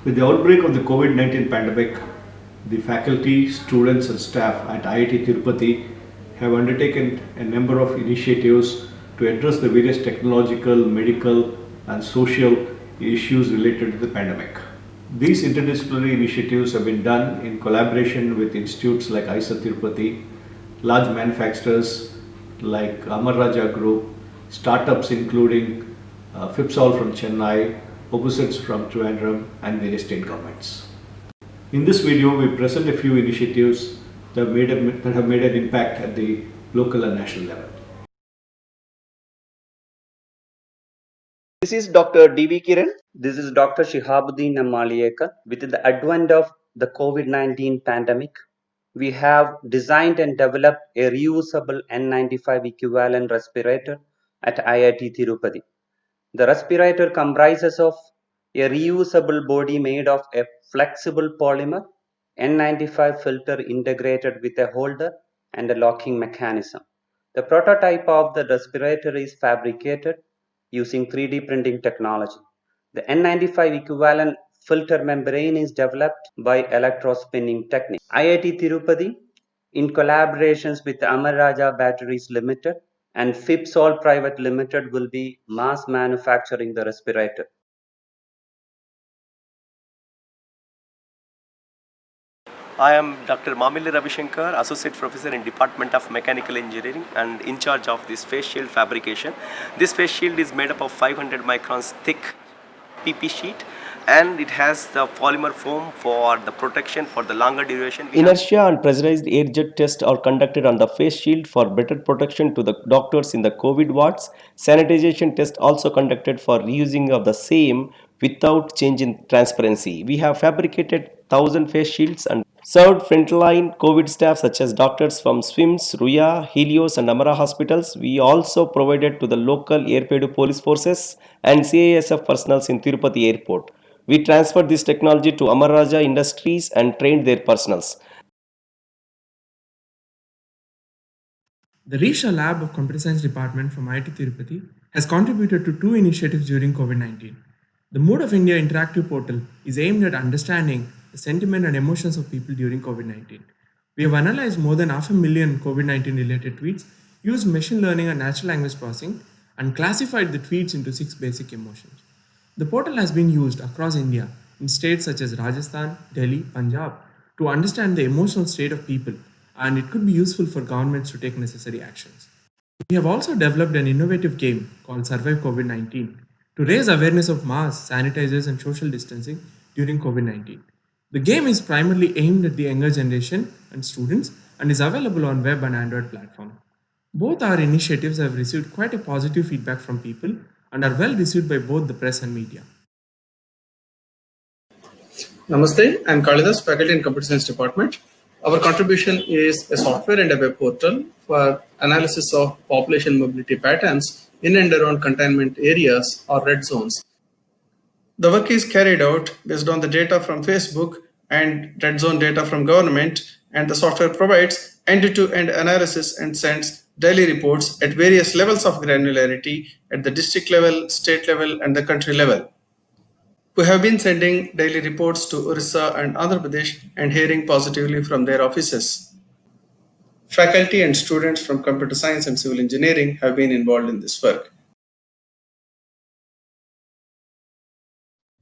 With the outbreak of the COVID-19 pandemic, the faculty, students, and staff at IIT Tirupati have undertaken a number of initiatives to address the various technological, medical, and social issues related to the pandemic. These interdisciplinary initiatives have been done in collaboration with institutes like IISA Tirupati, large manufacturers like Amar Raja Group, startups including FIPSOL from Chennai, Opposites from Trivandrum, and various state governments. In this video, we present a few initiatives that have made an impact at the local and national level. This is Dr. D.V. Kiran. This is Dr. Shihabuddin Namaliyeka. With the advent of the COVID-19 pandemic, we have designed and developed a reusable N95 equivalent respirator at IIT Tirupati. The respirator comprises of a reusable body made of a flexible polymer, N95 filter integrated with a holder and a locking mechanism. The prototype of the respirator is fabricated using 3D printing technology. The N95 equivalent filter membrane is developed by electrospinning technique. IIT Tirupati, in collaborations with Amar Raja Batteries Limited and FIPSOL Private Limited, will be mass manufacturing the respirator. I am Dr. Mamili Ravishankar, Associate Professor in Department of Mechanical Engineering and in charge of this face shield fabrication. This face shield is made up of 500 microns thick PP sheet, and it has the polymer foam for the protection for the longer duration. Inertia and pressurized air jet tests are conducted on the face shield for better protection to the doctors in the COVID wards. Sanitization tests also conducted for reusing of the same without change in transparency. We have fabricated 1,000 face shields and served frontline COVID staff such as doctors from SWIMS, Ruya, Helios and Amara hospitals. We also provided to the local Airpedu police forces and CISF personnel in Tirupati airport. We transferred this technology to Amar Raja Industries and trained their personnels. The Risha Lab of Computer Science Department from IIT Tirupati has contributed to two initiatives during COVID-19. The Mood of India interactive portal is aimed at understanding the sentiment and emotions of people during COVID-19. We have analyzed more than 500,000 COVID-19 related tweets, used machine learning and natural language processing, and classified the tweets into 6 basic emotions. The portal has been used across India in states such as Rajasthan, Delhi, Punjab to understand the emotional state of people, and it could be useful for governments to take necessary actions. We have also developed an innovative game called Survive COVID-19 to raise awareness of masks, sanitizers, and social distancing during COVID-19. The game is primarily aimed at the younger generation and students and is available on web and Android platform. Both our initiatives have received quite a positive feedback from people and are well received by both the press and media. Namaste, I am Kalidas, faculty in Computer Science Department. Our contribution is a software and a web portal for analysis of population mobility patterns in and around containment areas or red zones. The work is carried out based on the data from Facebook and red zone data from government, and the software provides end-to-end analysis and sends daily reports at various levels of granularity at the district level, state level, and the country level. We have been sending daily reports to Orissa and Andhra Pradesh and hearing positively from their offices. Faculty and students from computer science and civil engineering have been involved in this work.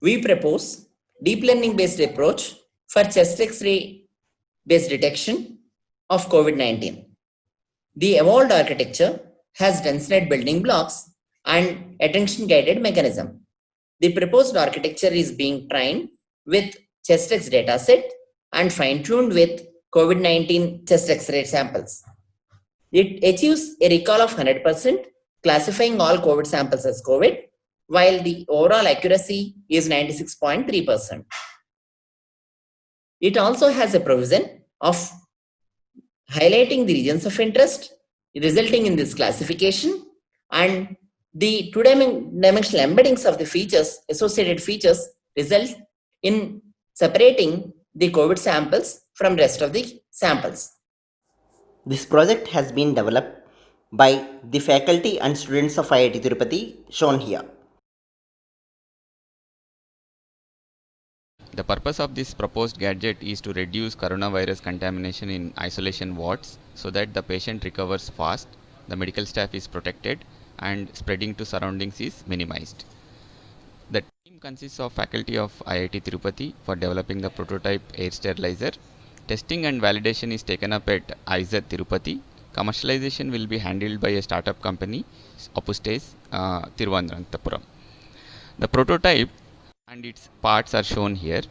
We propose deep learning based approach for chest X-ray based detection of COVID-19. The evolved architecture has dense-net building blocks and attention-guided mechanism. The proposed architecture is being trained with chest X dataset and fine-tuned with COVID-19 chest X-ray samples. It achieves a recall of 100%, classifying all COVID samples as COVID, while the overall accuracy is 96.3%. It also has a provision of highlighting the regions of interest, resulting in this classification, and the two-dimensional embeddings of the features, associated features, result in separating the COVID samples from rest of the samples. This project has been developed by the faculty and students of IIT Tirupati, shown here. The purpose of this proposed gadget is to reduce coronavirus contamination in isolation wards so that the patient recovers fast, the medical staff is protected, and spreading to surroundings is minimized. The team consists of faculty of IIT Tirupati for developing the prototype air sterilizer. Testing and validation is taken up at IISER Tirupati. Commercialization will be handled by a startup company, Opustes, Thiruvananthapuram. The prototype and its parts are shown here.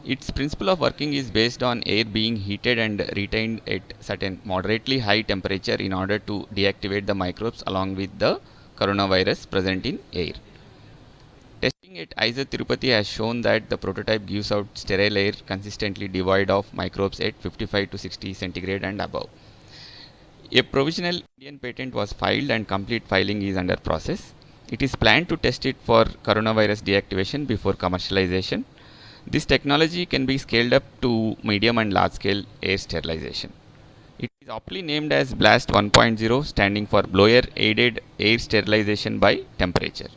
Its principle of working is based on air being heated and retained at certain moderately high temperature in order to deactivate the microbes along with the coronavirus present in air. Testing at IISER Tirupati has shown that the prototype gives out sterile air consistently devoid of microbes at 55 to 60 centigrade and above. A provisional Indian patent was filed and complete filing is under process. It is planned to test it for coronavirus deactivation before commercialization. This technology can be scaled up to medium and large scale air sterilization. It is aptly named as BLAST 1.0, standing for Blower Aided Air Sterilization by Temperature.